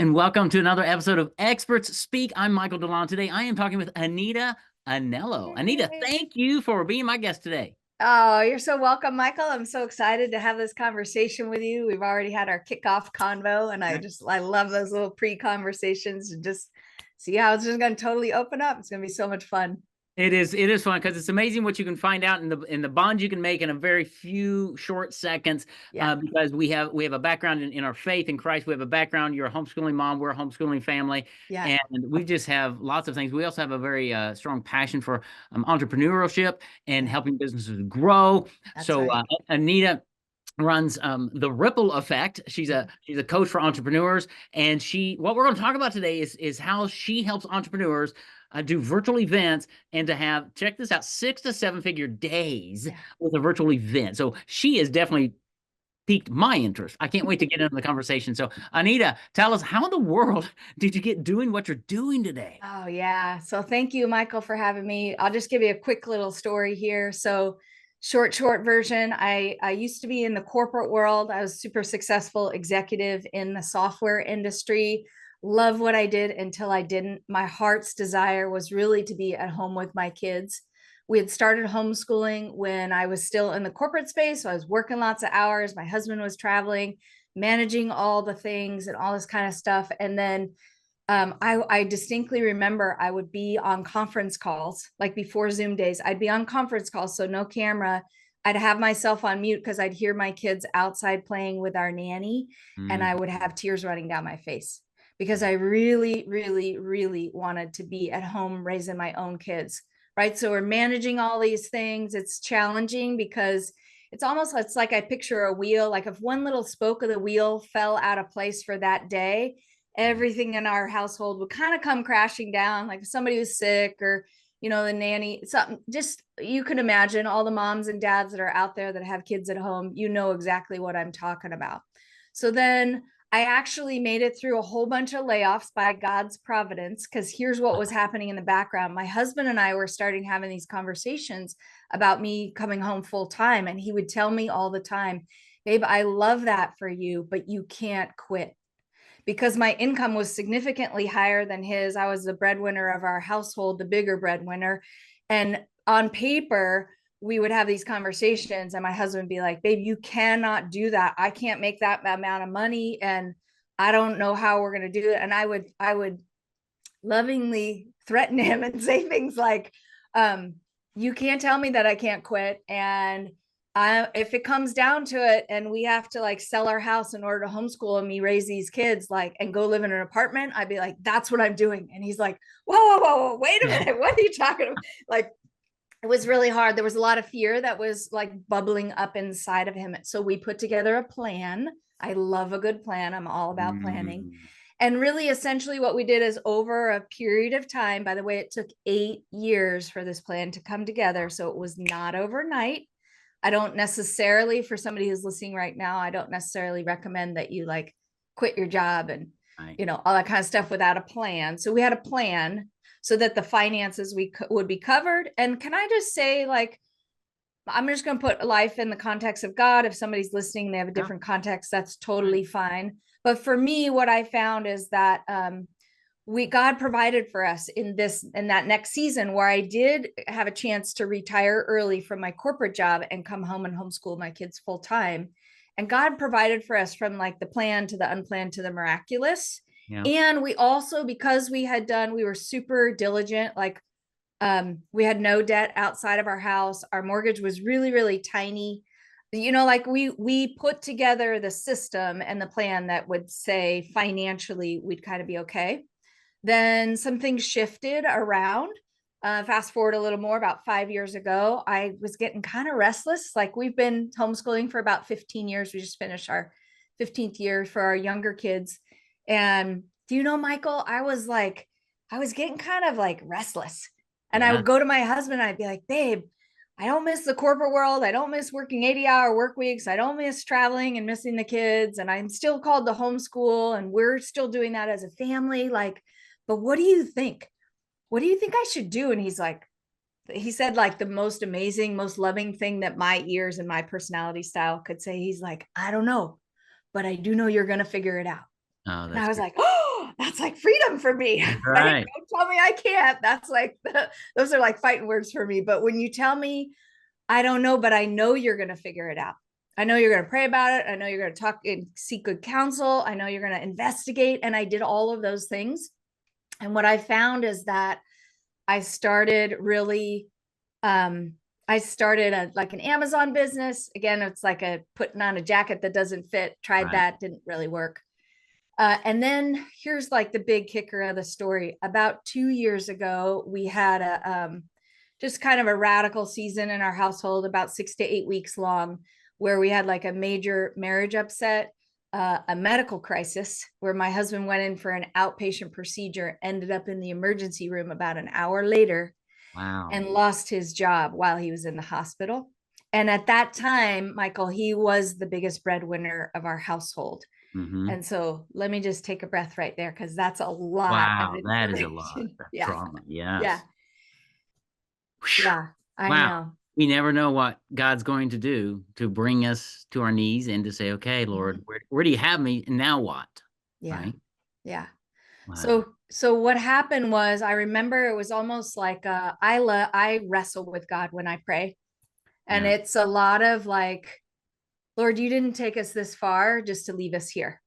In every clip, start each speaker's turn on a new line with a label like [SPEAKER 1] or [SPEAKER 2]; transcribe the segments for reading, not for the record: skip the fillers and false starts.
[SPEAKER 1] And welcome to another episode of Experts Speak. I'm Michael DeLon. Today I am talking with Anita Anello. Anita,
[SPEAKER 2] Yay.
[SPEAKER 1] thank you for being my guest today.
[SPEAKER 2] Oh, you're so welcome, Michael. I'm so excited to have this conversation with you. We've already had our kickoff convo, and I love those little pre-conversations and just see how it's just going to totally open up. It's going to be so much fun.
[SPEAKER 1] It is fun because it's amazing what you can find out in the bonds you can make in a very few short seconds.
[SPEAKER 2] Yeah.
[SPEAKER 1] Because we have a background in our faith in Christ. We have a background. You're a homeschooling mom. We're a homeschooling family,
[SPEAKER 2] Yeah.
[SPEAKER 1] and we just have lots of things. We also have a very strong passion for entrepreneurship and
[SPEAKER 2] Yeah.
[SPEAKER 1] helping businesses grow.
[SPEAKER 2] That's
[SPEAKER 1] So
[SPEAKER 2] right.
[SPEAKER 1] Anita runs the Ripple Effect. She's a
[SPEAKER 2] Mhm.
[SPEAKER 1] she's a coach for entrepreneurs, and she what we're going to talk about today is how she helps entrepreneurs do virtual events and to have, check this out, 6 to 7 figure days
[SPEAKER 2] Yeah.
[SPEAKER 1] with a virtual event. So she has definitely piqued my interest. I can't wait to get into the conversation. So Anita, tell us, how in the world did you get doing what you're doing today?
[SPEAKER 2] Oh, yeah. So thank you, Michael, for having me. I'll just give you a quick little story here. So short version, I used to be in the corporate world. I was super successful executive in the software industry. Love what I did until I didn't. My heart's desire was really to be at home with my kids. We had started homeschooling when I was still in the corporate space. So I was working lots of hours. My husband was traveling, managing all the things and all this kind of stuff. And then I distinctly remember I would be on conference calls, like before Zoom days. I'd be on conference calls, so no camera. I'd have myself on mute because I'd hear my kids outside playing with our nanny, and I would
[SPEAKER 1] Mhm.
[SPEAKER 2] have tears running down my face because I really, really, really wanted to be at home raising my own kids. Right. So we're managing all these things. It's challenging because it's like I picture a wheel, like if one little spoke of the wheel fell out of place for that day, everything in our household would kind of come crashing down. Like if somebody was sick or, the nanny, something, just you can imagine all the moms and dads that are out there that have kids at home, exactly what I'm talking about. So then I actually made it through a whole bunch of layoffs by God's providence, because here's what was happening in the background. My husband and I were starting having these conversations about me coming home full time. And he would tell me all the time, babe, I love that for you, but you can't quit, because my income was significantly higher than his. I was the breadwinner of our household, the bigger breadwinner. And on paper, we would have these conversations, and my husband would be like, babe, you cannot do that. I can't make that amount of money. And I don't know how we're going to do it. And I would lovingly threaten him and say things like, you can't tell me that I can't quit. And if it comes down to it and we have to like sell our house in order to homeschool and me raise these kids, like, and go live in an apartment, I'd be like, that's what I'm doing. And he's like, whoa, wait a minute. What are you talking about? Like, it was really hard. There was a lot of fear that was like bubbling up inside of him. So we put together a plan. I love a good plan. I'm all about planning.
[SPEAKER 1] Mm.
[SPEAKER 2] And really, essentially, what we did is over a period of time, by the way, it took 8 years for this plan to come together. So it was not overnight. I don't necessarily, for somebody who's listening right now, I don't necessarily recommend that you like quit your job and,
[SPEAKER 1] Right.
[SPEAKER 2] all that kind of stuff without a plan. So we had a plan so that the finances would be covered. And can I just say, like, I'm just going to put life in the context of God. If somebody's listening, they have a
[SPEAKER 1] Yeah.
[SPEAKER 2] different context, that's
[SPEAKER 1] Right.
[SPEAKER 2] totally fine. But for me, what I found is that God provided for us in that next season where I did have a chance to retire early from my corporate job and come home and homeschool my kids full time. And God provided for us from like the plan to the unplanned to the miraculous.
[SPEAKER 1] Yeah.
[SPEAKER 2] And we also, because we were super diligent, like we had no debt outside of our house. Our mortgage was really, really tiny. Like we put together the system and the plan that would say financially we'd kind of be okay. Then some things shifted around. Fast forward a little more, about 5 years ago, I was getting kind of restless. Like we've been homeschooling for about 15 years. We just finished our 15th year for our younger kids. And do you know, Michael, I was getting kind of like restless. And I
[SPEAKER 1] Yeah.
[SPEAKER 2] would go to my husband and I'd be like, babe, I don't miss the corporate world. I don't miss working 80-hour work weeks. I don't miss traveling and missing the kids. And I'm still called to homeschool and we're still doing that as a family. Like, but what do you think? What do you think I should do? And he said like the most amazing, most loving thing that my ears and my personality style could say. He's like, I don't know, but I do know you're going to figure it out.
[SPEAKER 1] Oh,
[SPEAKER 2] And I
[SPEAKER 1] that's
[SPEAKER 2] was
[SPEAKER 1] great.
[SPEAKER 2] like, oh, that's like freedom for me. Right?
[SPEAKER 1] Right.
[SPEAKER 2] Don't tell me I can't. That's like those are like fighting words for me. But when you tell me I don't know, but I know you're going to figure it out. I know you're going to pray about it. I know you're going to talk and seek good counsel. I know you're going to investigate. And I did all of those things. And what I found is that I started really, I started like an Amazon business. Again, it's like a putting on a jacket that doesn't fit. Tried
[SPEAKER 1] Right.
[SPEAKER 2] that, didn't really work. And then here's like the big kicker of the story. About 2 years ago, we had a just kind of a radical season in our household, about 6 to 8 weeks long, where we had like a major marriage upset, a medical crisis where my husband went in for an outpatient procedure, ended up in the emergency room about an hour later,
[SPEAKER 1] Wow.
[SPEAKER 2] and lost his job while he was in the hospital. And at that time, Michael, he was the biggest breadwinner of our household.
[SPEAKER 1] Mm-hmm.
[SPEAKER 2] And so let me just take a breath right there because that's a lot of
[SPEAKER 1] Wow. That is a lot
[SPEAKER 2] information.
[SPEAKER 1] of
[SPEAKER 2] Yeah.
[SPEAKER 1] trauma.
[SPEAKER 2] Yeah.
[SPEAKER 1] Yes. Whew.
[SPEAKER 2] Yeah. I
[SPEAKER 1] Wow.
[SPEAKER 2] know.
[SPEAKER 1] We never know what God's going to do to bring us to our knees and to say, okay, Lord,
[SPEAKER 2] Mhm.
[SPEAKER 1] where do you have me? And now what?
[SPEAKER 2] Yeah.
[SPEAKER 1] Right.
[SPEAKER 2] Yeah.
[SPEAKER 1] Wow.
[SPEAKER 2] So what happened was I remember it was almost like I wrestle with God when I pray. And
[SPEAKER 1] Yeah.
[SPEAKER 2] it's a lot of like, Lord, you didn't take us this far just to leave us here.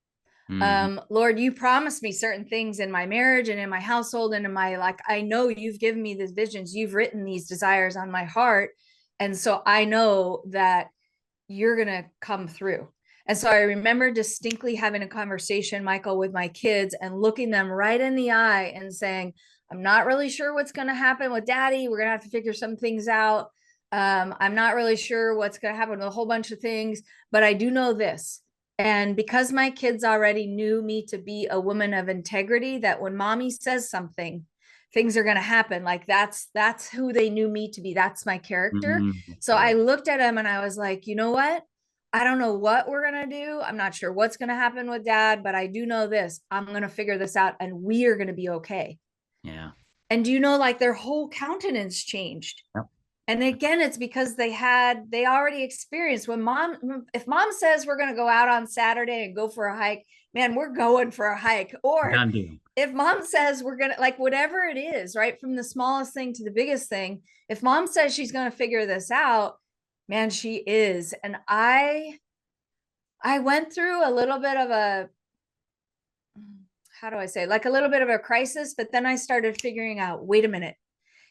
[SPEAKER 1] Mm-hmm.
[SPEAKER 2] Lord, you promised me certain things in my marriage and in my household and in my, like, I know you've given me these visions, you've written these desires on my heart. And so I know that you're going to come through. And so I remember distinctly having a conversation, Michael, with my kids and looking them right in the eye and saying, I'm not really sure what's going to happen with daddy. We're going to have to figure some things out. I'm not really sure what's going to happen with a whole bunch of things, but I do know this. And because my kids already knew me to be a woman of integrity, that when mommy says something, things are going to happen. Like that's who they knew me to be. That's my character.
[SPEAKER 1] Mm-hmm. That's
[SPEAKER 2] So I
[SPEAKER 1] good.
[SPEAKER 2] looked at him and I was like, you know what? I don't know what we're going to do. I'm not sure what's going to happen with dad, but I do know this. I'm going to figure this out and we are going to be okay.
[SPEAKER 1] Yeah.
[SPEAKER 2] And do you know, like their whole countenance changed.
[SPEAKER 1] Yep.
[SPEAKER 2] And again, it's because they already experienced if mom says we're going to go out on Saturday and go for a hike, man, we're going for a hike. Or
[SPEAKER 1] Done deal.
[SPEAKER 2] if mom says we're going to, like, whatever it is, right? From the smallest thing to the biggest thing, if mom says she's going to figure this out, man, she is. And I went through a little bit of a, how do I say, like a little bit of a crisis, but then I started figuring out, wait a minute,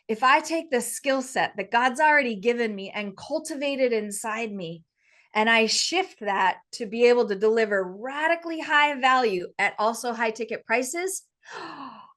[SPEAKER 2] if I take the skill set that God's already given me and cultivated inside me, and I shift that to be able to deliver radically high value at also high ticket prices,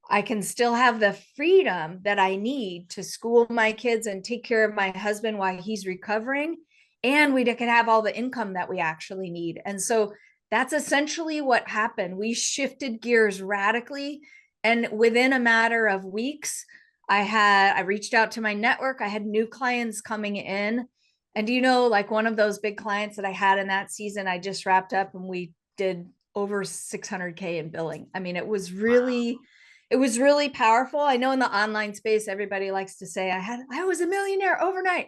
[SPEAKER 2] I can still have the freedom that I need to school my kids and take care of my husband while he's recovering. And we can have all the income that we actually need. And so that's essentially what happened. We shifted gears radically. And within a matter of weeks, I reached out to my network. I had new clients coming in. And you know, like one of those big clients that I had in that season, I just wrapped up and we did over 600K in billing. I mean, it was really powerful. I know in the online space, everybody likes to say I was a millionaire overnight.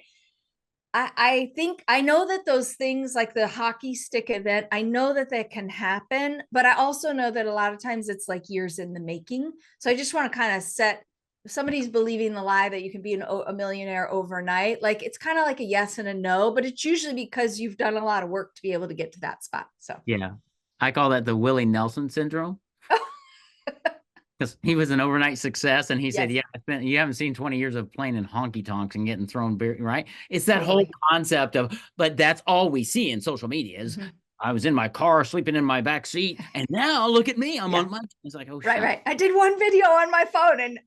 [SPEAKER 2] I think I know that those things like the hockey stick event, I know that that can happen, but I also know that a lot of times it's like years in the making. So I just want to kind of set, if somebody's believing the lie that you can be a millionaire overnight, like it's kind of like a yes and a no, but it's usually because you've done a lot of work to be able to get to that spot. So
[SPEAKER 1] Yeah. I call that the Willie Nelson syndrome because he was an overnight success. And he said,
[SPEAKER 2] yes,
[SPEAKER 1] yeah, you haven't seen 20 years of playing in honky tonks and getting thrown beer, right? It's that whole
[SPEAKER 2] totally.
[SPEAKER 1] concept of, but that's all we see in social media is
[SPEAKER 2] Mhm.
[SPEAKER 1] I was in my car sleeping in my back seat. And now look at me. I'm
[SPEAKER 2] Yeah,
[SPEAKER 1] on my, it's like, oh,
[SPEAKER 2] right,
[SPEAKER 1] shut,
[SPEAKER 2] right. I did one video on my phone and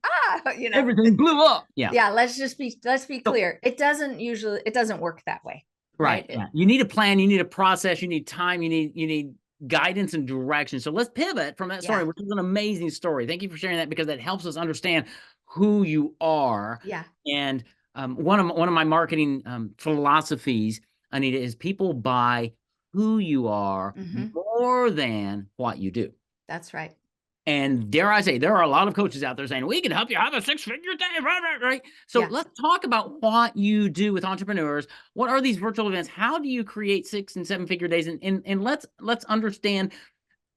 [SPEAKER 1] everything blew up. Yeah.
[SPEAKER 2] yeah, let's be
[SPEAKER 1] So,
[SPEAKER 2] clear. It doesn't work that way,
[SPEAKER 1] right.
[SPEAKER 2] right?
[SPEAKER 1] Yeah. You need a plan. You need a process. You need time. You need guidance and direction. So let's pivot from that story,
[SPEAKER 2] Yeah,
[SPEAKER 1] which is an amazing story. Thank you for sharing that because that helps us understand who you are.
[SPEAKER 2] yeah.
[SPEAKER 1] And one of my marketing philosophies, Anita, is people buy who you are
[SPEAKER 2] Hmm.
[SPEAKER 1] more than what you do.
[SPEAKER 2] That's right.
[SPEAKER 1] And dare I say, there are a lot of coaches out there saying, we can help you have a six-figure day, right? So
[SPEAKER 2] Yeah.
[SPEAKER 1] let's talk about what you do with entrepreneurs. What are these virtual events? How do you create 6 and 7-figure days? And let's understand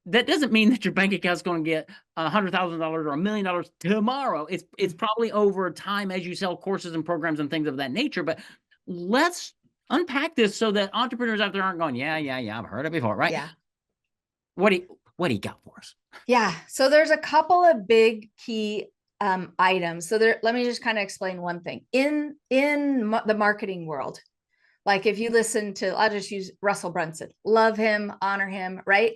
[SPEAKER 1] that doesn't mean that your bank account's going to get $100,000 or $1 million tomorrow. It's probably over time as you sell courses and programs and things of that nature. But let's unpack this so that entrepreneurs out there aren't going, yeah, I've heard it before, right?
[SPEAKER 2] Yeah.
[SPEAKER 1] What do you got for us?
[SPEAKER 2] Yeah. So there's a couple of big key items. So let me just kind of explain one thing in the marketing world. Like if you listen to, I'll just use Russell Brunson, love him, honor him, right?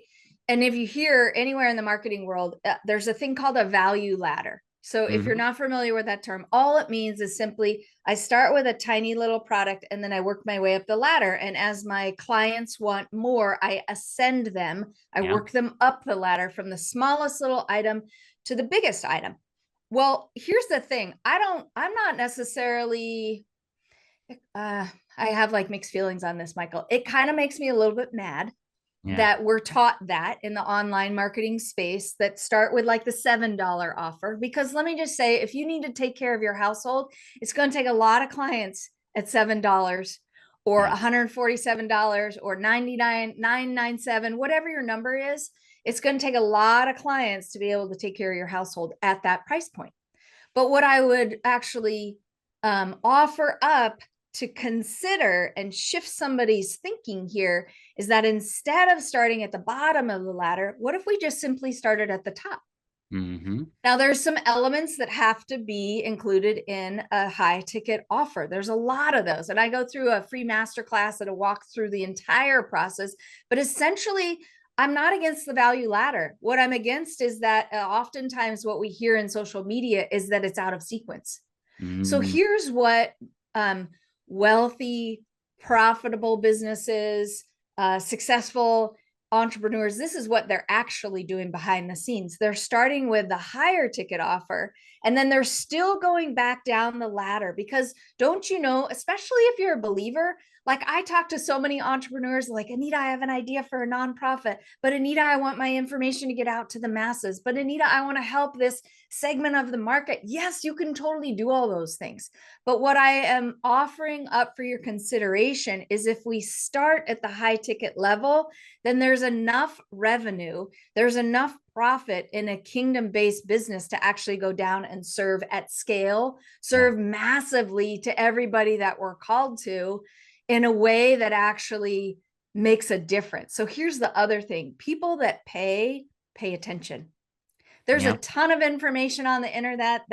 [SPEAKER 2] And if you hear anywhere in the marketing world, there's a thing called a value ladder. So if you're not familiar with that term, all it means is simply I start with a tiny little product and then I work my way up the ladder. And as my clients want more, I ascend them. I work them up the ladder from the smallest little item to the biggest item. Well, here's the thing. I'm not necessarily, I have like mixed feelings on this, Michael. It kind of makes me a little bit mad that we're taught that in the online marketing space that start with like the $7 offer. Because let me just say, if you need to take care of your household, it's going to take a lot of clients at $7 or $147 or $99.997, whatever your number is. It's going to take a lot of clients to be able to take care of your household at that price point. But what I would actually offer up to consider and shift somebody's thinking here is that instead of starting at the bottom of the ladder, what if we just simply started at the top? Now, there's some elements that have to be included in a high ticket offer. There's a lot of those. And I go through a free masterclass and a walk through the entire process. But essentially, I'm not against the value ladder. What I'm against is that oftentimes what we hear in social media is that it's out of sequence. So here's what wealthy, profitable businesses, successful entrepreneurs, this is what they're actually doing behind the scenes. They're starting with the higher ticket offer, and then they're still going back down the ladder because don't you know, especially if you're a believer, like I talk to so many entrepreneurs like, Anita, I have an idea for a nonprofit, but Anita, I want my information to get out to the masses. But Anita, I want to help this segment of the market. Yes, you can totally do all those things. But what I am offering up for your consideration is if we start at the high ticket level, then there's enough revenue, there's enough profit in a kingdom-based business to actually go down and serve at scale, serve massively to everybody that we're called to in a way that actually makes a difference. So here's the other thing. People that pay attention. There's a ton of information on the internet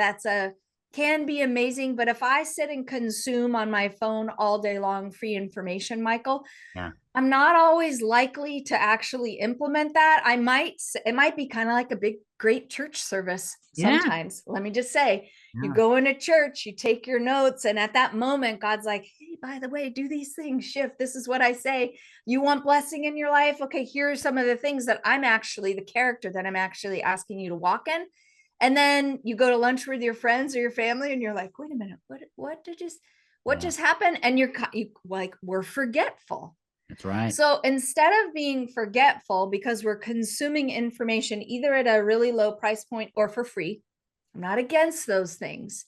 [SPEAKER 2] can be amazing, but if I sit and consume on my phone all day long free information, Michael, I'm not always likely to actually implement that. It might be kind of like a big, great church service sometimes. Let me just say, you go into church, you take your notes, and at that moment, God's like, hey, by the way, do these things, shift. This is what I say. You want blessing in your life? Okay, here are some of the things that the character that I'm actually asking you to walk in. And then you go to lunch with your friends or your family, and you're like, wait a minute, what just happened? And you like, we're forgetful.
[SPEAKER 1] That's right.
[SPEAKER 2] So instead of being forgetful because we're consuming information either at a really low price point or for free, I'm not against those things.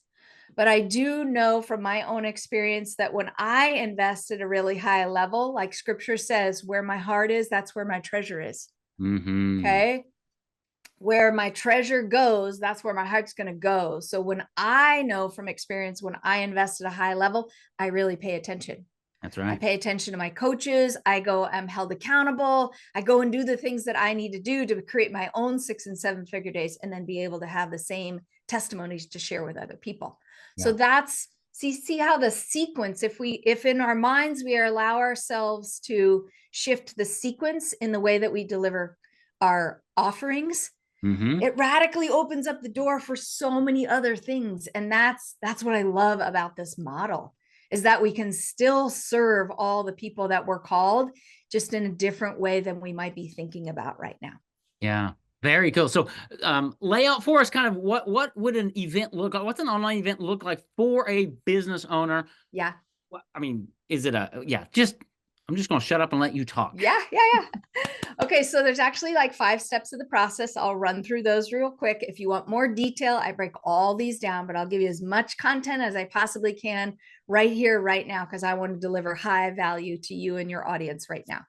[SPEAKER 2] But I do know from my own experience that when I invest at a really high level, like scripture says, where my heart is, that's where my treasure is. Okay. Where my treasure goes, that's where my heart's going to go. So when I know from experience, when I invest at a high level, I really pay attention.
[SPEAKER 1] That's right.
[SPEAKER 2] I pay attention to my coaches. I'm held accountable. I go and do the things that I need to do to create my own 6 and 7 figure days and then be able to have the same testimonies to share with other people. So that's, see how the sequence, if in our minds, we allow ourselves to shift the sequence in the way that we deliver our offerings, it radically opens up the door for so many other things. And that's what I love about this model, is that we can still serve all the people that we're called, just in a different way than we might be thinking about right now.
[SPEAKER 1] Yeah. Very cool. So lay out for us kind of what would an event look like? What's an online event look like for a business owner?
[SPEAKER 2] Yeah.
[SPEAKER 1] I mean, is it I'm just going to shut up and let you talk.
[SPEAKER 2] Yeah. Okay. So there's actually like 5 steps of the process. I'll run through those real quick. If you want more detail, I break all these down, but I'll give you as much content as I possibly can right here, right now, because I want to deliver high value to you and your audience right now.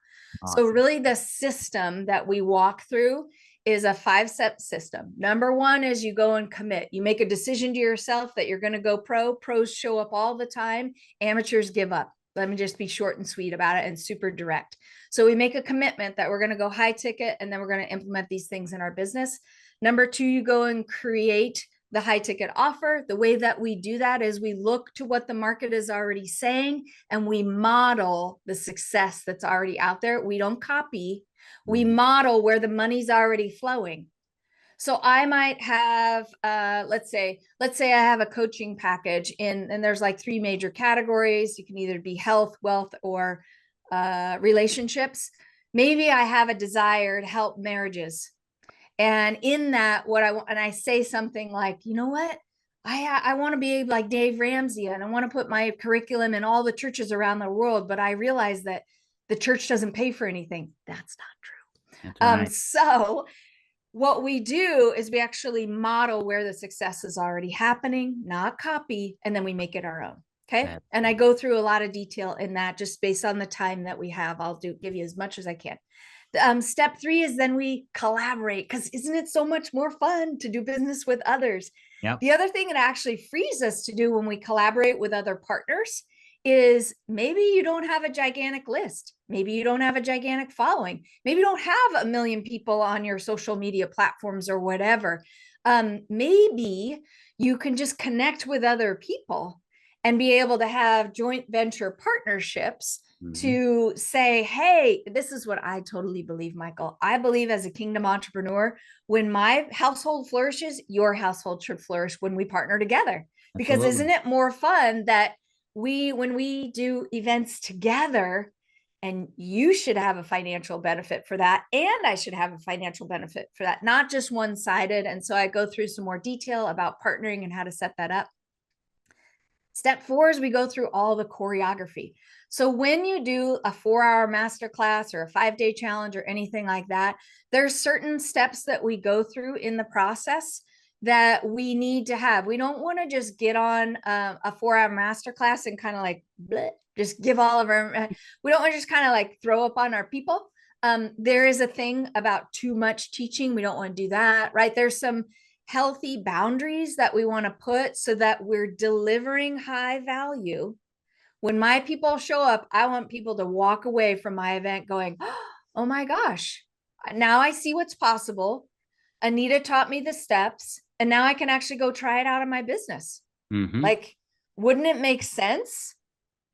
[SPEAKER 2] So
[SPEAKER 1] Awesome.
[SPEAKER 2] really the system that we walk through is a 5-step system. Number one is you go and commit. You make a decision to yourself that you're going to go pro. Pros show up all the time. Amateurs give up. Let me just be short and sweet about it and super direct. So we make a commitment that we're going to go high ticket, and then we're going to implement these things in our business. Number two, you go and create the high ticket offer. The way that we do that is we look to what the market is already saying, and we model the success that's already out there. We don't copy, we model where the money's already flowing. So I might have, let's say I have a coaching package and there's like 3 major categories. You can either be health, wealth, or relationships. Maybe I have a desire to help marriages. And in that, what I want, and I say something like, you know what? I want to be like Dave Ramsey, and I want to put my curriculum in all the churches around the world, but I realize that the church doesn't pay for anything. That's not true.
[SPEAKER 1] That's right.
[SPEAKER 2] So what we do is we actually model where the success is already happening, not copy, and then we make it our own. Okay.
[SPEAKER 1] That's
[SPEAKER 2] And I go through a lot of detail in that just based on the time that we have. I'll give you as much as I can. Step 3 is then we collaborate, because isn't it so much more fun to do business with others?
[SPEAKER 1] Yep.
[SPEAKER 2] The other thing it actually frees us to do when we collaborate with other partners is maybe you don't have a gigantic list. Maybe you don't have a gigantic following. Maybe you don't have 1 million people on your social media platforms or whatever. Maybe you can just connect with other people and be able to have joint venture partnerships to say, hey, this is what I totally believe, Michael. I believe as a kingdom entrepreneur, when my household flourishes, your household should flourish when we partner together. Because
[SPEAKER 1] Absolutely.
[SPEAKER 2] isn't it more fun that when we do events together, and you should have a financial benefit for that, and I should have a financial benefit for that, not just one-sided. And so I go through some more detail about partnering and how to set that up. Step 4 is we go through all the choreography. So when you do a 4-hour masterclass or a 5-day challenge or anything like that, there's certain steps that we go through in the process that we need to have. We don't want to just get on a 4-hour masterclass and kind of like bleh, just give all of our, we don't want to just kind of like throw up on our people. There is a thing about too much teaching. We don't want to do that, right? There's some healthy boundaries that we want to put so that we're delivering high value. When my people show up, I want people to walk away from my event going, oh my gosh, now I see what's possible. Anita taught me the steps, and now I can actually go try it out in my business. Like, wouldn't it make sense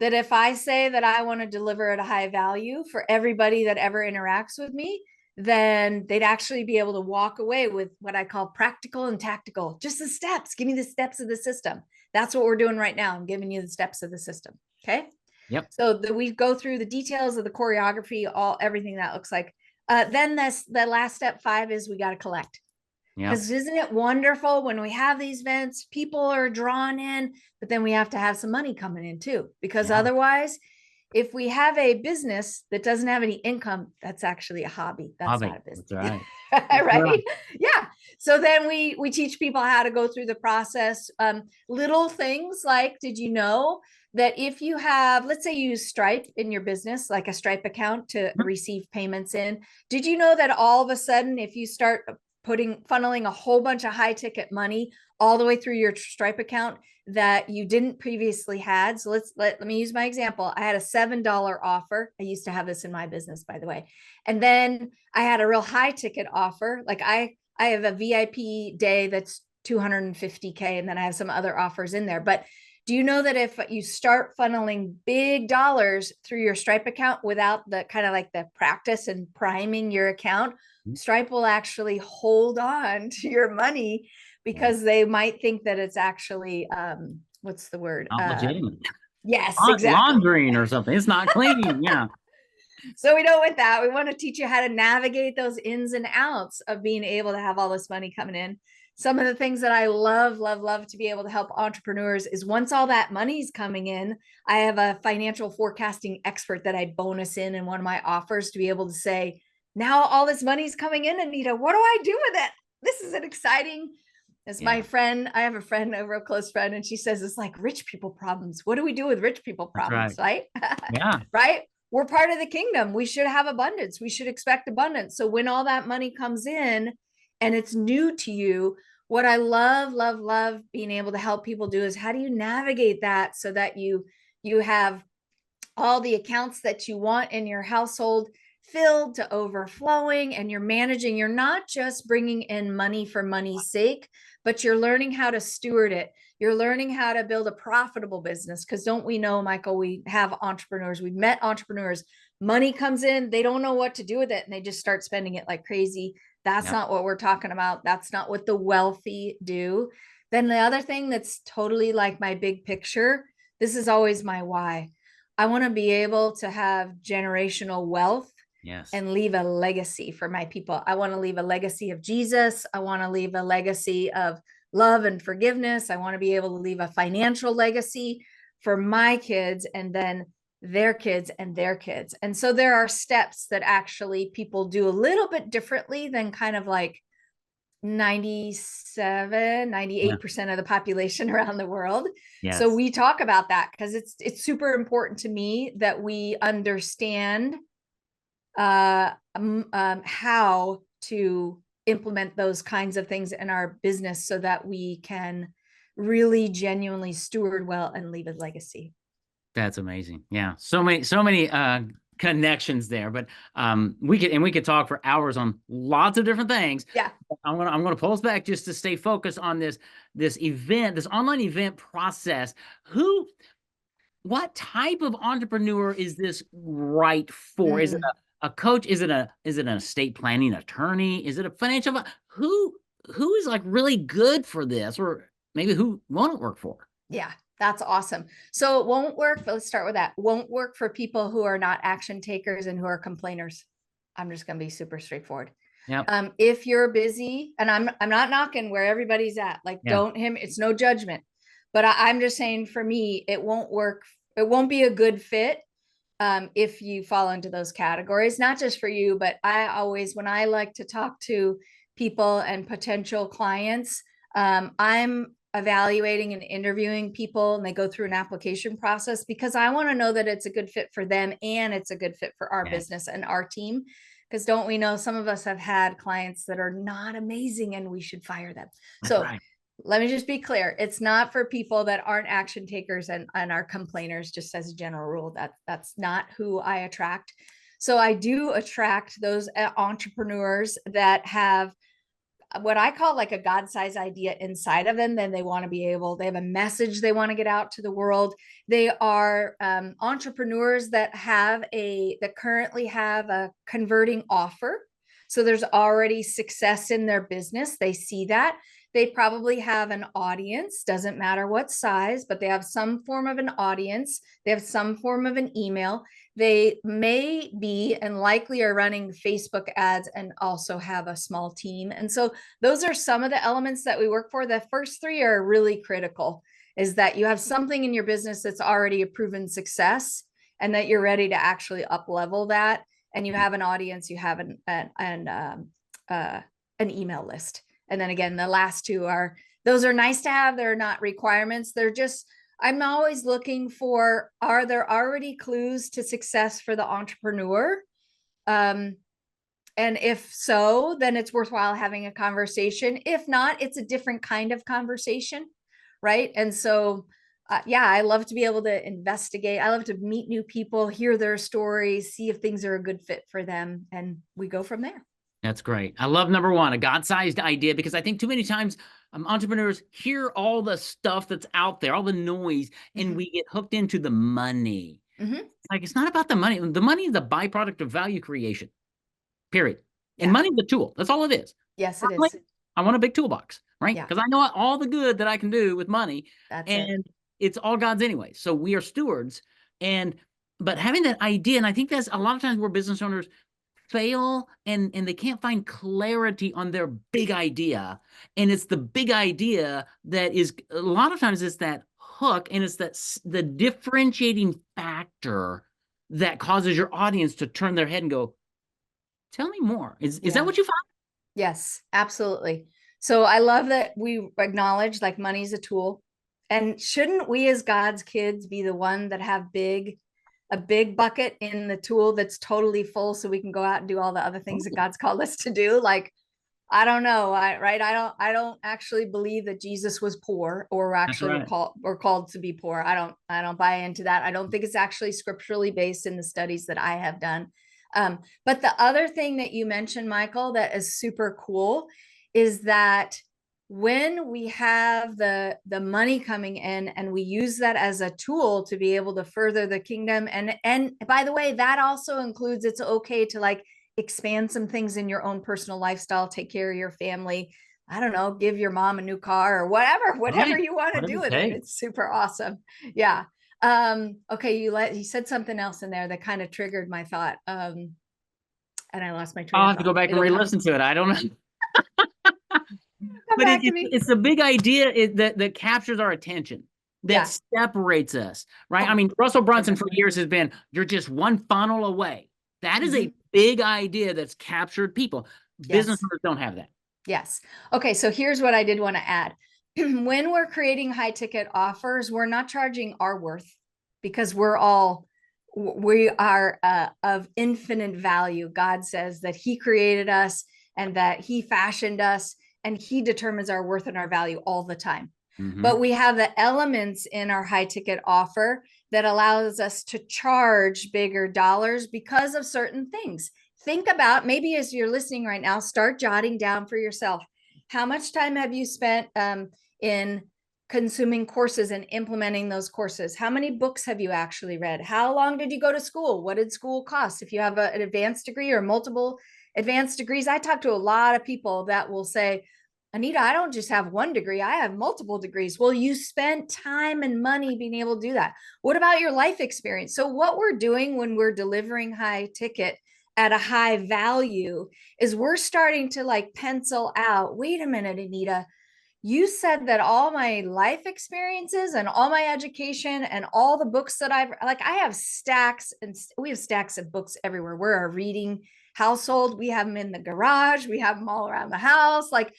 [SPEAKER 2] that if I say that I want to deliver at a high value for everybody that ever interacts with me, then they'd actually be able to walk away with what I call practical and tactical, just the steps. Give me the steps of the system. That's what we're doing right now. I'm giving you the steps of the system. Okay.
[SPEAKER 1] Yep.
[SPEAKER 2] So we go through the details of the choreography, everything that looks like. Then the last step 5 is we got to collect. Because isn't it wonderful when we have these events, people are drawn in, but then we have to have some money coming in too, because otherwise, if we have a business that doesn't have any income, that's actually a hobby. That's not a business.
[SPEAKER 1] That's right.
[SPEAKER 2] Right? Yeah. So then we teach people how to go through the process. Little things like, did you know that if you have, let's say you use Stripe in your business, like a Stripe account to receive payments in, did you know that all of a sudden, if you start funneling a whole bunch of high ticket money all the way through your Stripe account that you didn't previously had? So let me use my example. I had a $7 offer. I used to have this in my business, by the way. And then I had a real high ticket offer. Like I have a VIP day that's 250K, and then I have some other offers in there. But do you know that if you start funneling big dollars through your Stripe account without the kind of like the practice and priming your account, Stripe will actually hold on to your money because they might think that it's actually, what's the word?
[SPEAKER 1] Not legitimate.
[SPEAKER 2] Yes, exactly.
[SPEAKER 1] Laundering or something. It's not clean. Yeah.
[SPEAKER 2] So we don't want that. We want to teach you how to navigate those ins and outs of being able to have all this money coming in. Some of the things that I love to be able to help entrepreneurs is once all that money's coming in, I have a financial forecasting expert that I bonus in one of my offers to be able to say, now all this money's coming in, Anita, what do I do with it? This is an exciting As
[SPEAKER 1] Yeah.
[SPEAKER 2] my friend, I have a friend, a real close friend, and she says it's like rich people problems. What do we do with rich people
[SPEAKER 1] That's right.
[SPEAKER 2] problems, right?
[SPEAKER 1] Yeah.
[SPEAKER 2] Right? We're part of the kingdom. We should have abundance. We should expect abundance. So when all that money comes in and it's new to you, what I love, love, love being able to help people do is how do you navigate that so that you have all the accounts that you want in your household filled to overflowing, and you're managing. You're not just bringing in money for money's sake, but you're learning how to steward it. You're learning how to build a profitable business, because don't we know, Michael, we have entrepreneurs, we've met entrepreneurs, money comes in, they don't know what to do with it, and they just start spending it like crazy. That's
[SPEAKER 1] Yep.
[SPEAKER 2] not what we're talking about. That's not what the wealthy do. Then the other thing that's totally like my big picture, this is always my why. I want to be able to have generational wealth
[SPEAKER 1] Yes.
[SPEAKER 2] and leave a legacy for my people. I want to leave a legacy of Jesus. I want to leave a legacy of love and forgiveness. I want to be able to leave a financial legacy for my kids, and then their kids and their kids. And so there are steps that actually people do a little bit differently than kind of like 97, 98% of the population around the world. So
[SPEAKER 1] Yes.
[SPEAKER 2] we talk about that because it's super important to me that we understand how to implement those kinds of things in our business so that we can really genuinely steward well and leave a legacy.
[SPEAKER 1] That's amazing. Yeah. So many connections there, but we could talk for hours on lots of different things.
[SPEAKER 2] Yeah.
[SPEAKER 1] I'm gonna pull us back just to stay focused on this event, this online event process. What type of entrepreneur is this right for? Is it a coach? Is it an estate planning attorney? Is it a financial who is like really good for this, or maybe who won't work for?
[SPEAKER 2] Yeah, that's awesome. So it won't work, but let's start with that. Won't work for people who are not action takers and who are complainers. I'm just going to be super straightforward.
[SPEAKER 1] Yep.
[SPEAKER 2] If you're busy, and I'm not knocking where everybody's at, like
[SPEAKER 1] Yeah.
[SPEAKER 2] it's no judgment, but I'm just saying for me, it won't work. It won't be a good fit if you fall into those categories, not just for you, but when I like to talk to people and potential clients, I'm evaluating and interviewing people, and they go through an application process because I want to know that it's a good fit for them and it's a good fit for our
[SPEAKER 1] Yes.
[SPEAKER 2] business and our team. Because don't we know some of us have had clients that are not amazing and we should fire them.
[SPEAKER 1] That's
[SPEAKER 2] So
[SPEAKER 1] right.
[SPEAKER 2] let me just be clear. It's not for people that aren't action takers and are complainers, just as a general rule. That's not who I attract. So I do attract those entrepreneurs that have what I call like a God-sized idea inside of them. Then they have a message they want to get out to the world. They are entrepreneurs that currently have a converting offer. So there's already success in their business. They see that. They probably have an audience, doesn't matter what size, but they have some form of an audience. They have some form of an email. They may be and likely are running Facebook ads and also have a small team. And so those are some of the elements that we work for. The first three are really critical, is that you have something in your business that's already a proven success and that you're ready to actually up level that. And you have an audience, you have an email list. And then again, the last two those are nice to have. They're not requirements. I'm always looking for, are there already clues to success for the entrepreneur? And if so, then it's worthwhile having a conversation. If not, it's a different kind of conversation, right? And so, I love to be able to investigate. I love to meet new people, hear their stories, see if things are a good fit for them, and we go from there.
[SPEAKER 1] That's great. I love number one, a God-sized idea, because I think too many times entrepreneurs hear all the stuff that's out there, all the noise, and we get hooked into the money. Like, it's not about the money. The money is a byproduct of value creation, period. And money is the tool. That's all it is.
[SPEAKER 2] Yes, it is.
[SPEAKER 1] I want a big toolbox, right?
[SPEAKER 2] Yeah.
[SPEAKER 1] Because I know all the good that I can do with money.
[SPEAKER 2] That's
[SPEAKER 1] and it's all God's anyway. So we are stewards. But having that idea, and I think that's a lot of times where business owners fail and they can't find clarity on their big idea. And it's the big idea that is, a lot of times it's that hook, and it's the differentiating factor that causes your audience to turn their head and go, tell me more. Is that what you find?
[SPEAKER 2] Yes, absolutely. So I love that we acknowledge like money's a tool. And shouldn't we as God's kids be the one that have a big bucket in the tool that's totally full so we can go out and do all the other things that God's called us to do? Like, I don't know. I don't actually believe that Jesus was poor or
[SPEAKER 1] That's
[SPEAKER 2] actually
[SPEAKER 1] right.
[SPEAKER 2] were called to be poor. I don't buy into that. I don't think it's actually scripturally based in the studies that I have done. But the other thing that you mentioned, Michael, that is super cool is that when we have the money coming in and we use that as a tool to be able to further the kingdom, and by the way, that also includes it's okay to like expand some things in your own personal lifestyle, take care of your family. I don't know, give your mom a new car or whatever
[SPEAKER 1] Right.
[SPEAKER 2] you want to
[SPEAKER 1] Whatever
[SPEAKER 2] do
[SPEAKER 1] it
[SPEAKER 2] with it.
[SPEAKER 1] takes.
[SPEAKER 2] It's super awesome. Yeah. Okay, you said something else in there that kind of triggered my thought. And I lost my train
[SPEAKER 1] I'll
[SPEAKER 2] of
[SPEAKER 1] have to go
[SPEAKER 2] thought.
[SPEAKER 1] back and
[SPEAKER 2] It'll come
[SPEAKER 1] re-listen to it. I don't know.
[SPEAKER 2] come
[SPEAKER 1] But
[SPEAKER 2] back to me.
[SPEAKER 1] it's the big idea that captures our attention, that
[SPEAKER 2] Yeah.
[SPEAKER 1] separates us, right? I
[SPEAKER 2] Oh,
[SPEAKER 1] mean, Russell Brunson
[SPEAKER 2] perfect.
[SPEAKER 1] for years has been, you're just one funnel away. That is a
[SPEAKER 2] Mhm.
[SPEAKER 1] big idea that's captured people. Business
[SPEAKER 2] Yes.
[SPEAKER 1] owners don't have that.
[SPEAKER 2] Yes. Okay, so here's what I did want to add. When we're creating high ticket offers, we're not charging our worth because we are of infinite value. God says that he created us and that he fashioned us and he determines our worth and our value all the time. But
[SPEAKER 1] Mm-hmm.
[SPEAKER 2] we have the elements in our high ticket offer that allows us to charge bigger dollars because of certain things. Think about, maybe as you're listening right now, start jotting down for yourself. How much time have you spent in consuming courses and implementing those courses? How many books have you actually read? How long did you go to school? What did school cost? If you have an advanced degree or multiple advanced degrees, I talk to a lot of people that will say, Anita, I don't just have one degree, I have multiple degrees. Well, you spent time and money being able to do that. What about your life experience? So, what we're doing when we're delivering high ticket at a high value is we're starting to like pencil out, wait a minute, Anita, you said that all my life experiences and all my education and all the books that I have stacks, and we have stacks of books everywhere. We're a reading household. We have them in the garage, we have them all around the house. Like,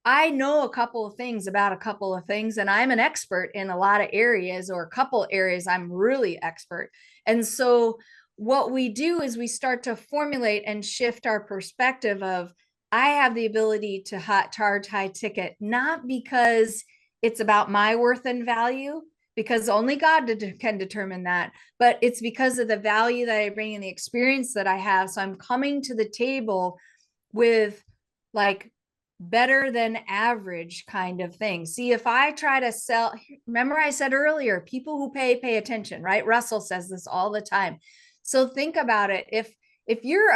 [SPEAKER 2] I know a couple of things about a couple of things, and I'm an expert in a lot of areas, or a couple areas I'm really expert. And so, what we do is we start to formulate and shift our perspective of, I have the ability to charge high ticket, not because it's about my worth and value, because only God can determine that, but it's because of the value that I bring and the experience that I have. So I'm coming to the table with like better than average kind of thing. See, if I try to sell, remember I said earlier, people who pay attention, right? Russell says this all the time. So think about it. If you're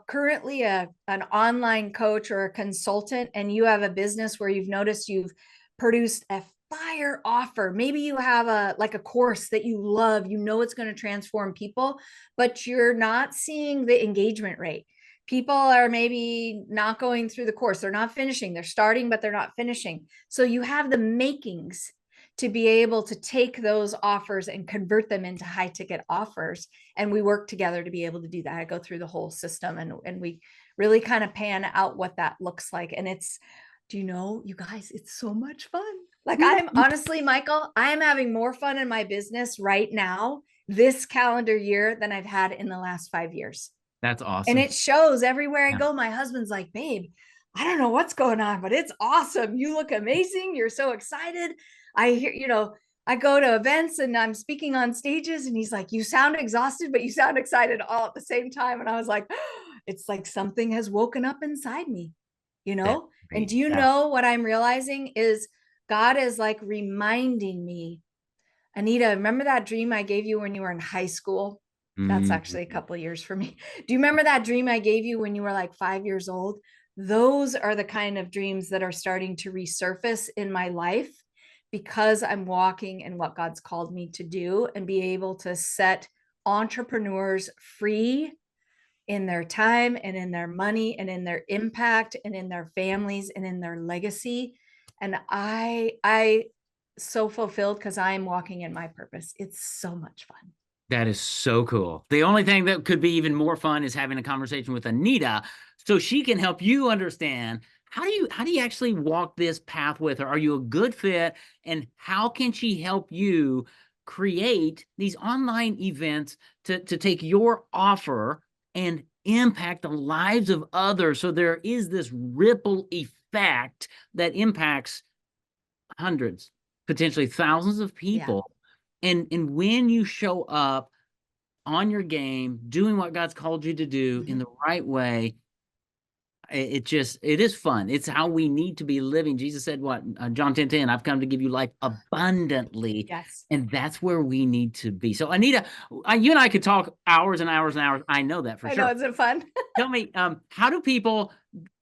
[SPEAKER 2] currently an online coach or a consultant and you have a business where you've noticed you've produced a fire offer, maybe you have a course that you love, you know it's going to transform people, but you're not seeing the engagement rate. People are maybe not going through the course, they're not finishing, they're starting but they're not finishing. So you have the makings to be able to take those offers and convert them into high ticket offers, and we work together to be able to do that. I go through the whole system, and we really kind of pan out what that looks like. And it's, do you know, you guys, it's so much fun. Like, I'm honestly, Michael, I am having more fun in my business right now this calendar year than I've had in the last 5 years.
[SPEAKER 1] That's
[SPEAKER 2] And
[SPEAKER 1] awesome.
[SPEAKER 2] it shows everywhere I
[SPEAKER 1] Yeah.
[SPEAKER 2] go. My husband's like, babe, I don't know what's going on, but it's awesome. You look amazing. You're so excited. I hear, I go to events and I'm speaking on stages, and he's like, you sound exhausted, but you sound excited all at the same time. And I was like, it's like something has woken up inside me, you
[SPEAKER 1] That's
[SPEAKER 2] know? And
[SPEAKER 1] great.
[SPEAKER 2] do you
[SPEAKER 1] Yeah.
[SPEAKER 2] know what I'm realizing is God is like reminding me, Anita, remember that dream I gave you when you were in high school? That's actually a
[SPEAKER 1] Mhm.
[SPEAKER 2] couple of years for me. Do you remember that dream I gave you when you were like 5 years old? Those are the kind of dreams that are starting to resurface in my life because I'm walking in what God's called me to do and be able to set entrepreneurs free in their time and in their money and in their impact and in their families and in their legacy. And I so fulfilled because I'm walking in my purpose. It's so much fun.
[SPEAKER 1] That is so cool. The only thing that could be even more fun is having a conversation with Anita so she can help you understand how do you actually walk this path with her? Are you a good fit? And how can she help you create these online events to take your offer and impact the lives of others? So there is this ripple effect that impacts hundreds, potentially thousands of
[SPEAKER 2] Yeah.
[SPEAKER 1] people. And when you show up on your game, doing what God's called you to do in
[SPEAKER 2] Mhm.
[SPEAKER 1] the right way, it is fun. It's how we need to be living. Jesus said, what, John 10:10, I've come to give you life abundantly.
[SPEAKER 2] Yes.
[SPEAKER 1] And that's where we need to be. So Anita, you and I could talk hours and hours and hours. I know that for
[SPEAKER 2] I know,
[SPEAKER 1] sure.
[SPEAKER 2] isn't it fun?
[SPEAKER 1] Tell me, how do people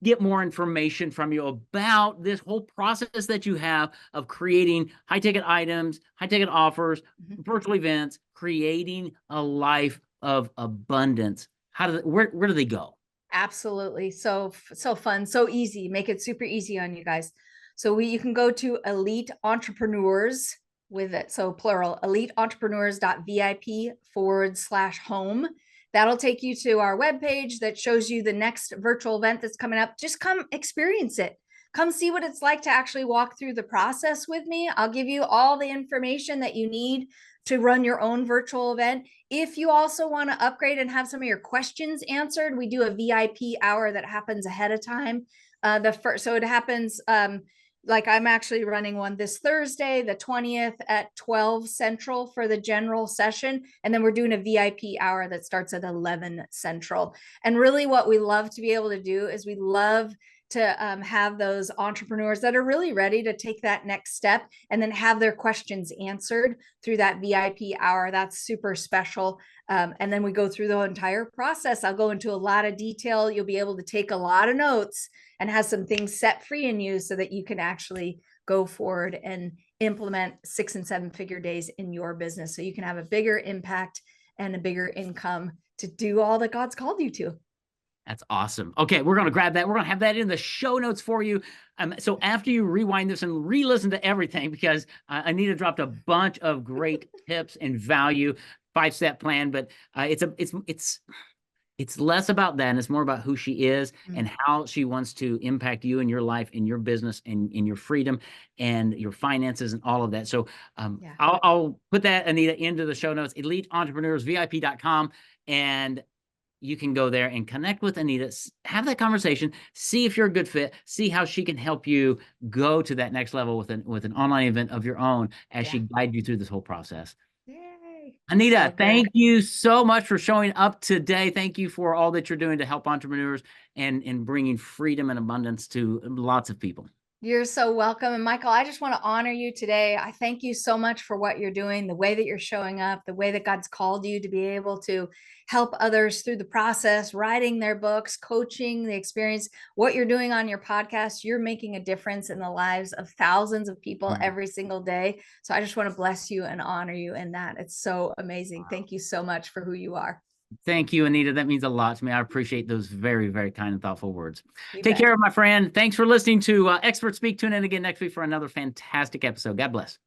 [SPEAKER 1] get more information from you about this whole process that you have of creating high ticket items, high ticket offers,
[SPEAKER 2] Mhm.
[SPEAKER 1] virtual events, creating a life of abundance? Where do they go?
[SPEAKER 2] Absolutely. So fun, so easy. Make it super easy on you guys. So you can go to Elite Entrepreneurs with it. So plural, eliteentrepreneurs.vip/home. That'll take you to our webpage that shows you the next virtual event that's coming up. Just come experience it. Come see what it's like to actually walk through the process with me. I'll give you all the information that you need to run your own virtual event. If you also want to upgrade and have some of your questions answered, we do a VIP hour that happens ahead of time. So it happens, like I'm actually running one this Thursday, the 20th at 12 Central for the general session. And then we're doing a VIP hour that starts at 11 Central. And really what we love to be able to do is we love to have those entrepreneurs that are really ready to take that next step and then have their questions answered through that VIP hour. That's super special. And then we go through the entire process. I'll go into a lot of detail. You'll be able to take a lot of notes and have some things set free in you so that you can actually go forward and implement 6 and 7 figure days in your business so you can have a bigger impact and a bigger income to do all that God's called you to.
[SPEAKER 1] That's awesome. Okay, we're going to grab that. We're going to have that in the show notes for you. So after you rewind this and re-listen to everything, because Anita dropped a bunch of great tips and value, 5-step plan, but it's less about that, and it's more about who she is and how she wants to impact you in your life, in your business, and in your freedom and your finances and all of that. So
[SPEAKER 2] Yeah.
[SPEAKER 1] I'll put that, Anita, into the show notes, eliteentrepreneursvip.com, and you can go there and connect with Anita, have that conversation, see if you're a good fit, see how she can help you go to that next level with an online event of your own as she guides you through this whole process.
[SPEAKER 2] Yay.
[SPEAKER 1] Anita,
[SPEAKER 2] So good.
[SPEAKER 1] thank you so much for showing up today. Thank you for all that you're doing to help entrepreneurs and bringing freedom and abundance to lots of people.
[SPEAKER 2] You're so welcome. And Michael, I just want to honor you today. I thank you so much for what you're doing, the way that you're showing up, the way that God's called you to be able to help others through the process, writing their books, coaching the experience, what you're doing on your podcast. You're making a difference in the lives of thousands of people every single day. So I just want to bless you and honor you in that. It's so amazing. Thank you so much for who you are.
[SPEAKER 1] Thank you, Anita. That means a lot to me. I appreciate those very, very kind and thoughtful words.
[SPEAKER 2] You
[SPEAKER 1] Take
[SPEAKER 2] bet.
[SPEAKER 1] care of my friend. Thanks for listening to Expert Speak. Tune in again next week for another fantastic episode. God bless.